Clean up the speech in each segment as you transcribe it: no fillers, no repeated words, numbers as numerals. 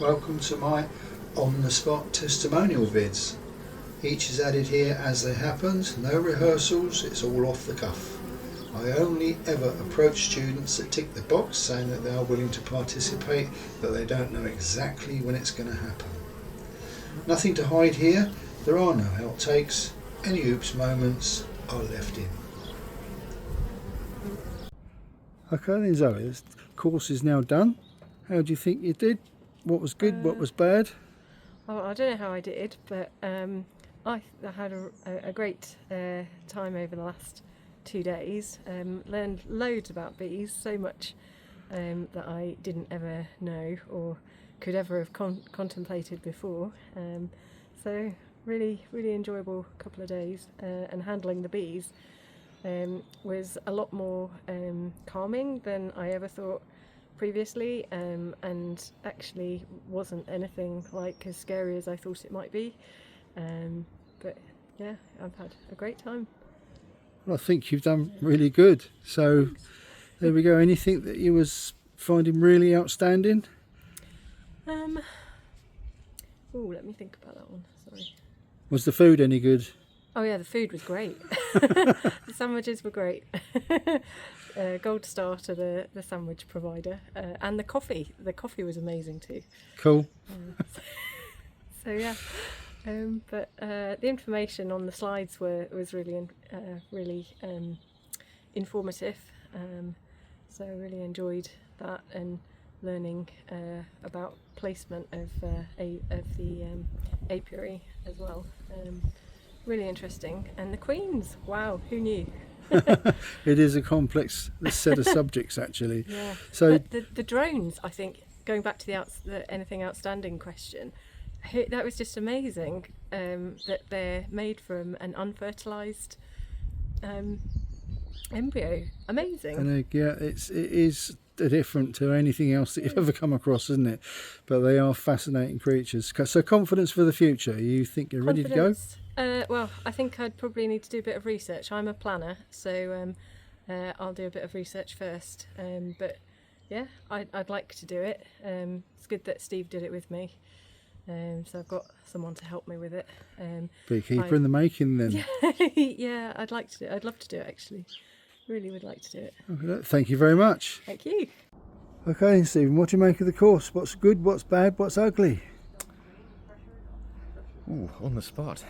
Welcome to my on-the-spot testimonial vids. Each is added here as they happened, no rehearsals, it's all off the cuff. I only ever approach students that tick the box saying that they are willing to participate, but they don't know exactly when it's going to happen. Nothing to hide here, there are no outtakes, any oops moments are left in. Okay then Zoe, this course is now done. How do you think you did? What was good, what was bad? Well, I don't know how I did, but I had a great time over the last 2 days. Learned loads about bees, so much that I didn't ever know or could ever have contemplated before. So really enjoyable couple of days, and handling the bees was a lot more calming than I ever thought previously, and actually wasn't anything like as scary as I thought it might be. But yeah, I've had a great time. Well, I think you've done really good. So there we go. Anything that you was finding really outstanding? Oh, let me think about that one. Sorry. Was the food any good? Oh yeah, the food was great. The sandwiches were great. Gold star to the sandwich provider, and the coffee. The coffee was amazing too. Cool. So yeah, but the information on the slides was really informative. So I really enjoyed that, and learning about placement of the apiary as well. Really interesting. And the queens, wow, who knew? It is a complex set of subjects actually. Yeah. So but the drones, I think, going back to the anything outstanding question, that was just amazing, that they're made from an unfertilized embryo. Amazing. and yeah, it is different to anything else that you've ever come across, isn't it? But they are fascinating creatures. So confidence for the future. You think you're ready to go? Well, I think I'd probably need to do a bit of research. I'm a planner, so I'll do a bit of research first. But yeah, I'd like to do it. It's good that Steve did it with me. So I've got someone to help me with it. Beekeeper in the making then. Yeah, I'd love to do it actually. Really would like to do it. Okay, thank you very much. Thank you. Okay, Stephen, what do you make of the course? What's good, what's bad, what's ugly? Ooh, on the spot.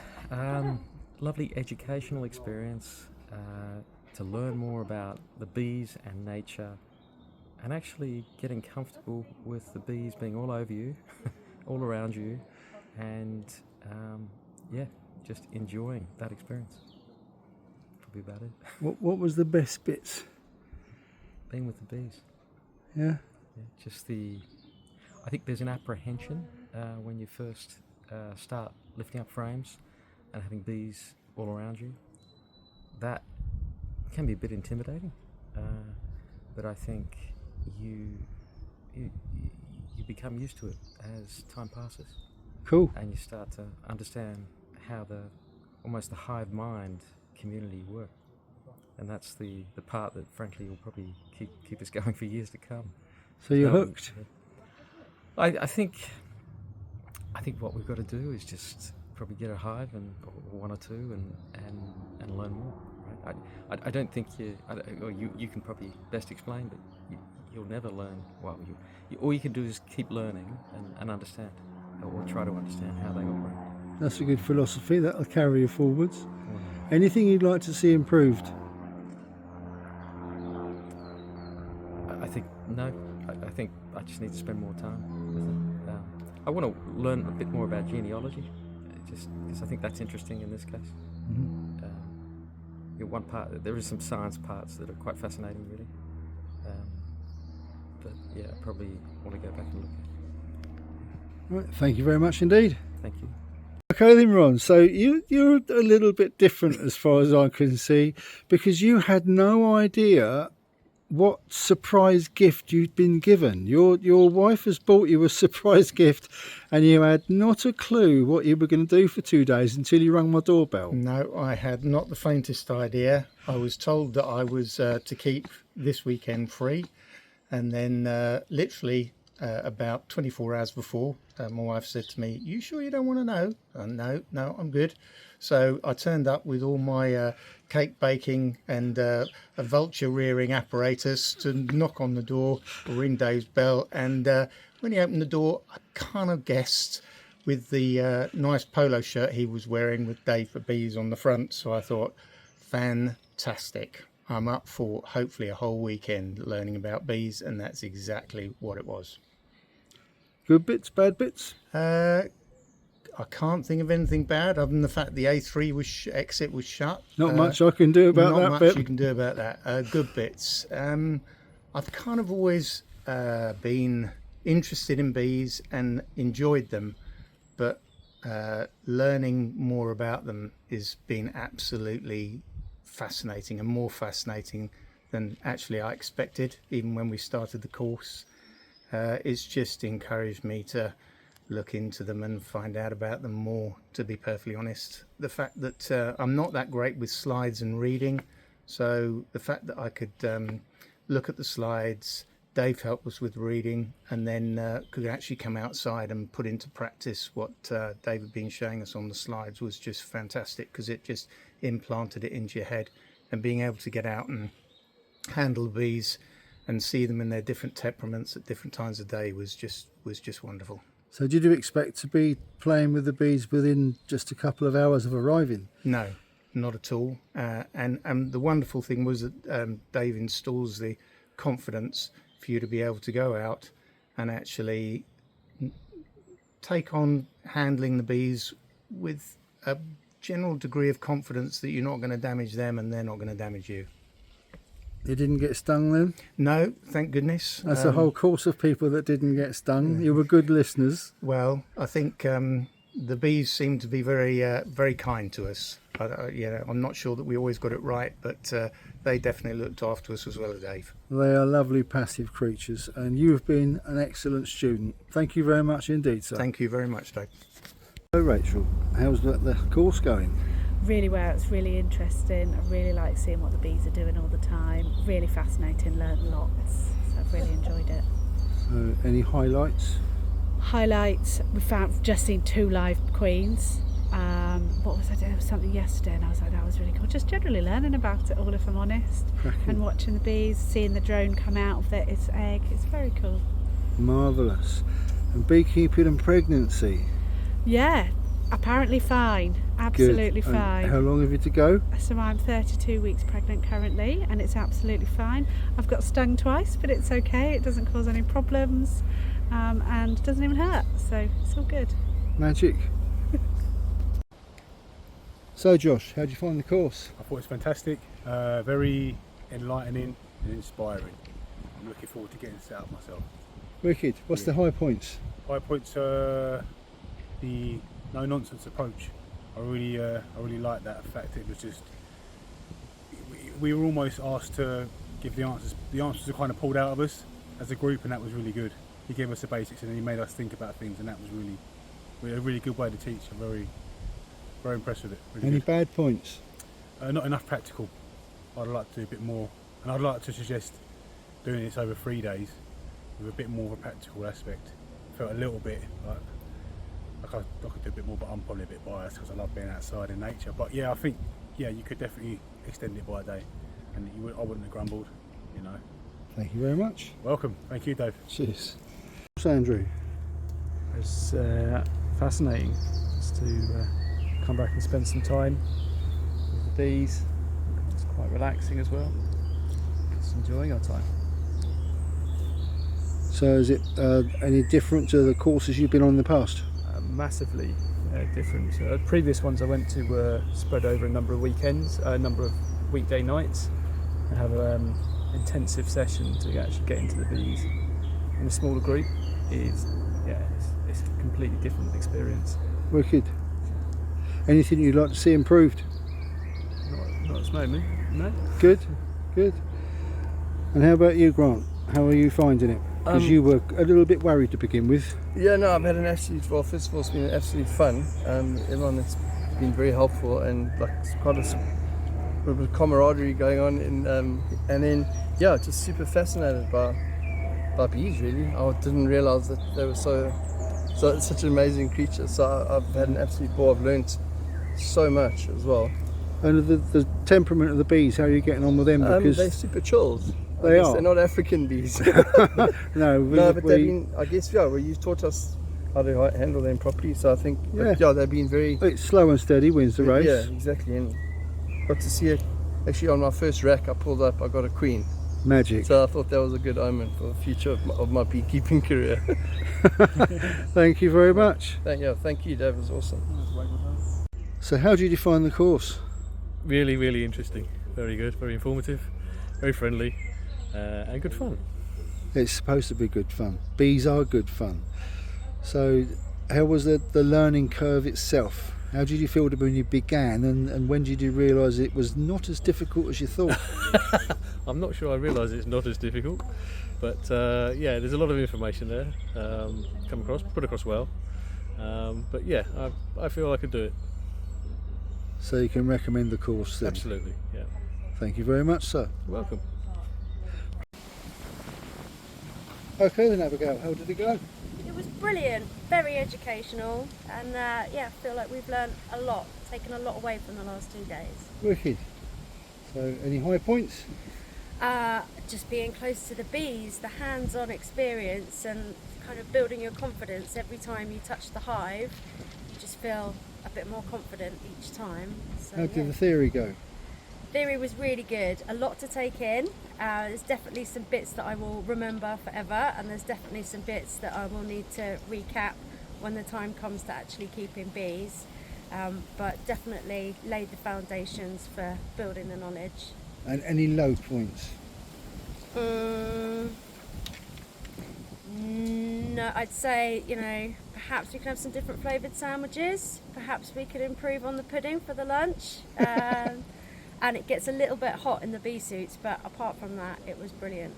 Lovely educational experience to learn more about the bees and nature, and actually getting comfortable with the bees being all over you, all around you, and yeah, just enjoying that experience. Probably about it. What was the best bits? Being with the bees. Yeah? Just I think there's an apprehension when you first start lifting up frames and having bees all around you. That can be a bit intimidating, but I think you become used to it as time passes. Cool. And you start to understand how almost the hive mind community work, and that's the part that frankly will probably keep us going for years to come. So you're hooked? I think what we've got to do is just probably get a hive or one or two and learn more. Right? I don't think you can probably best explain, but you'll never learn. Well, all you can do is keep learning and understand, or try to understand how they operate. That's a good philosophy. That'll carry you forwards. Anything you'd like to see improved? I think no. I think I just need to spend more time with it. I want to learn a bit more about genealogy, just because I think that's interesting in this case. Mm-hmm. One part, there is some science parts that are quite fascinating, really. But yeah, I probably want to go back and look at it. Right, thank you very much indeed. Thank you. Okay then, Ron, so you're a little bit different as far as I can see, because you had no idea what surprise gift you'd been given. Your wife has bought you a surprise gift, and you had not a clue what you were going to do for 2 days until you rang my doorbell. No, I had not the faintest idea. I was told that I was to keep this weekend free, and then literally about 24 hours before. My wife said to me, "You sure you don't want to know?" No, I'm good. So I turned up with all my cake baking and a vulture rearing apparatus to knock on the door, ring Dave's bell, and when he opened the door, I kind of guessed with the nice polo shirt he was wearing with Dave for Bees on the front. So I thought, fantastic. I'm up for hopefully a whole weekend learning about bees, and that's exactly what it was. Good bits, bad bits? I can't think of anything bad other than the fact the A3 exit was shut. Not much I can do about that Not much bit. you can do about that. Good bits. I've kind of always been interested in bees and enjoyed them, but learning more about them has been absolutely fascinating, and more fascinating than actually I expected, even when we started the course. It's just encouraged me to look into them and find out about them more, to be perfectly honest. The fact that I'm not that great with slides and reading, so the fact that I could look at the slides, Dave helped us with reading, and then could actually come outside and put into practice what Dave had been showing us on the slides was just fantastic, because it just implanted it into your head. And being able to get out and handle bees and see them in their different temperaments at different times of day was just wonderful. So did you expect to be playing with the bees within just a couple of hours of arriving? No, not at all. And the wonderful thing was that Dave installs the confidence for you to be able to go out and actually take on handling the bees with a general degree of confidence that you're not going to damage them and they're not going to damage you. You didn't get stung then? No, thank goodness. That's a whole course of people that didn't get stung. You were good listeners. Well, I think the bees seem to be very kind to us. I'm not sure that we always got it right, but they definitely looked after us as well as Dave. They are lovely passive creatures, and you've been an excellent student. Thank you very much indeed, sir. Thank you very much, Dave. So Rachel, how's the course going? Really well, it's really interesting. I really like seeing what the bees are doing all the time. Really fascinating, learned lots. So I've really enjoyed it. So any highlights? Highlights, just seen 2 live queens. What was I doing? There was something yesterday and I was like, that was really cool. Just generally learning about it all, if I'm honest. Cracking. And watching the bees, seeing the drone come out of its egg. It's very cool. Marvellous. And beekeeping and pregnancy? Yeah, apparently fine. Absolutely Good. fine. And how long have you to go? So I'm 32 weeks pregnant currently, and it's absolutely fine. I've got stung twice, but it's okay. It doesn't cause any problems, and doesn't even hurt. So it's all good. Magic. So Josh, how did you find the course? I thought it was fantastic, very enlightening and inspiring. I'm looking forward to getting set up myself. Wicked. What's the high points? High points are the no-nonsense approach. I really like that fact. It was just, we were almost asked to give the answers. The answers were kind of pulled out of us as a group, and that was really good. He gave us the basics, and then he made us think about things, and that was really a really good way to teach. I'm very impressed with it. Really Any good. bad points? Not enough practical. I'd like to do a bit more, and I'd like to suggest doing this over 3 days with a bit more of a practical aspect. Felt a little bit like I could do a bit more, but I'm probably a bit biased because I love being outside in nature. But yeah, I think you could definitely extend it by a day, and I wouldn't have grumbled, you know. Thank you very much. Welcome. Thank you, Dave. Cheers. So Andrew? It's fascinating just to come back and spend some time with the bees. It's quite relaxing as well. Just enjoying our time. So is it any different to the courses you've been on in the past? Massively different. Previous ones I went to were spread over a number of weekends, a number of weekday nights, and have an intensive session to actually get into the bees. In a smaller group it's a completely different experience. Wicked. Anything you'd like to see improved? Not at this moment, no. Good. And how about you, Grant? How are you finding it? Because you were a little bit worried to begin with. Yeah, no, I've had an absolute, well, first of all, it's been absolutely fun. Everyone has been very helpful, and like quite a bit of camaraderie going on, and then, yeah, just super fascinated by by bees really. I didn't realise that they were such an amazing creature. So I've had an absolute ball. I've learnt so much as well. And the temperament of the bees, how are you getting on with them? Because They're super chilled. They are. They're not African bees. no, but they've been, I guess, well, you've taught us how to handle them properly. So I think, they've been very... It's slow and steady wins the race. Yeah, exactly. And got to see it. Actually, on my first rack, I pulled up, I got a queen. Magic. So I thought that was a good omen for the future of my beekeeping career. Thank you very much. Thank you, Dave. It was awesome. So how do you define the course? Really, really interesting. Very good, very informative, very friendly, and good fun. It's supposed to be good fun. Bees are good fun. So how was the learning curve itself? How did you feel when you began, and when did you realise it was not as difficult as you thought? I'm not sure I realise it's not as difficult, but there's a lot of information there. Put across well. But yeah, I feel I could do it. So you can recommend the course then? Absolutely, yeah. Thank you very much, sir. You're welcome. Okay then, Abigail, how did it go? It was brilliant, very educational, and I feel like we've learned a lot, taken a lot away from the last 2 days. Wicked. So any high points? Just being close to the bees, the hands-on experience, and kind of building your confidence every time you touch the hive. You just feel a bit more confident each time. So, How did the theory go? Theory was really good, a lot to take in. There's definitely some bits that I will remember forever, and there's definitely some bits that I will need to recap when the time comes to actually keeping bees, but definitely laid the foundations for building the knowledge. And any low points? No, I'd say, perhaps we can have some different flavoured sandwiches, perhaps we could improve on the pudding for the lunch. And it gets a little bit hot in the bee suits, but apart from that, it was brilliant.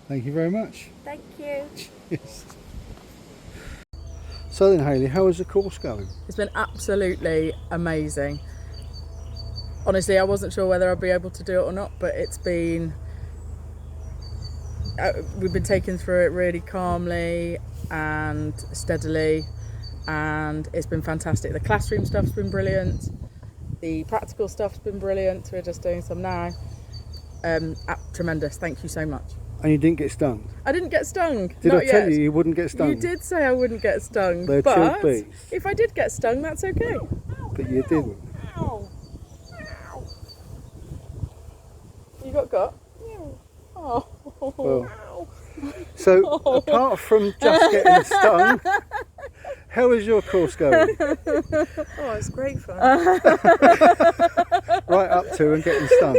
Thank you very much. Thank you. Cheers. So then, Hayley, how is the course going? It's been absolutely amazing. Honestly, I wasn't sure whether I'd be able to do it or not, but it's been... we've been taken through it really calmly and steadily, and it's been fantastic. The classroom stuff's been brilliant. The practical stuff's been brilliant. We're just doing some now. Tremendous. Thank you so much. And you didn't get stung? I didn't get stung. Did Not I tell yet. you wouldn't get stung? You did say I wouldn't get stung. They're but chilled bees. if I did get stung, that's okay. But you didn't. Ow. You got? Oh. Well, so apart from just getting stung, how is your course going? Oh, it's great fun. Right up to and getting stung.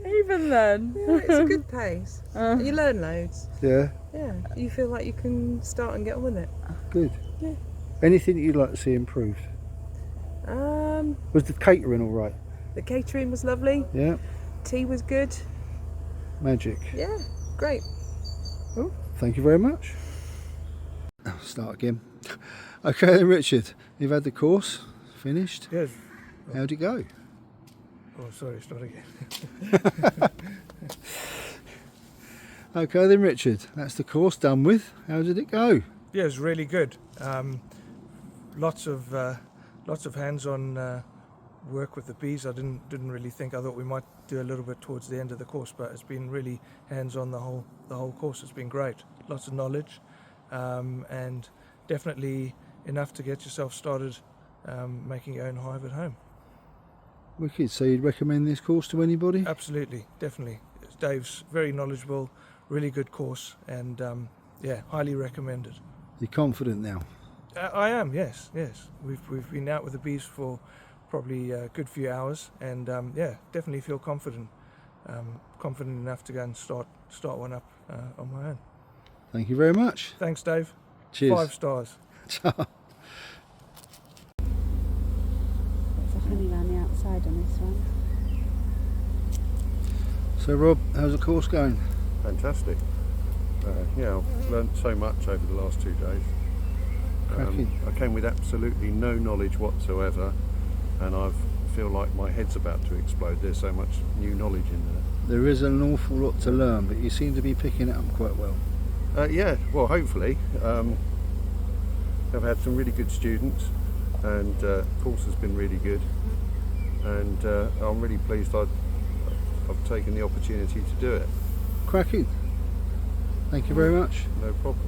Even then. Yeah, it's a good pace. You learn loads. Yeah. Yeah, you feel like you can start and get on with it. Good. Yeah. Anything that you'd like to see improved? Was the catering all right? The catering was lovely. Yeah. Tea was good. Magic. Yeah, great. Oh, thank you very much. I'll start again. Okay then, Richard, you've had the course finished. Yes. How'd it go? Oh, sorry, start again. Okay then, Richard, that's the course done with. How did it go? Yeah, it was really good. Lots of hands-on work with the bees. I didn't really think. I thought we might do a little bit towards the end of the course, but it's been really hands-on the whole course. It's been great. Lots of knowledge, and definitely enough to get yourself started making your own hive at home. Wicked. So you'd recommend this course to anybody? Absolutely, definitely. Dave's very knowledgeable, really good course, and highly recommended. You're confident now? I am, yes. We've been out with the bees for probably a good few hours, and definitely feel confident. Confident enough to go and start one up on my own. Thank you very much. Thanks, Dave. Cheers. 5 stars. There's a honey around the outside on this one. So Rob, how's the course going? Fantastic. I've learnt so much over the last 2 days. I came with absolutely no knowledge whatsoever, and I feel like my head's about to explode. There's so much new knowledge in there. There is an awful lot to learn, but you seem to be picking it up quite well. Yeah, well, hopefully. I've had some really good students, and the course has been really good, and I'm really pleased I've taken the opportunity to do it. Cracking. Thank you very much. No problem.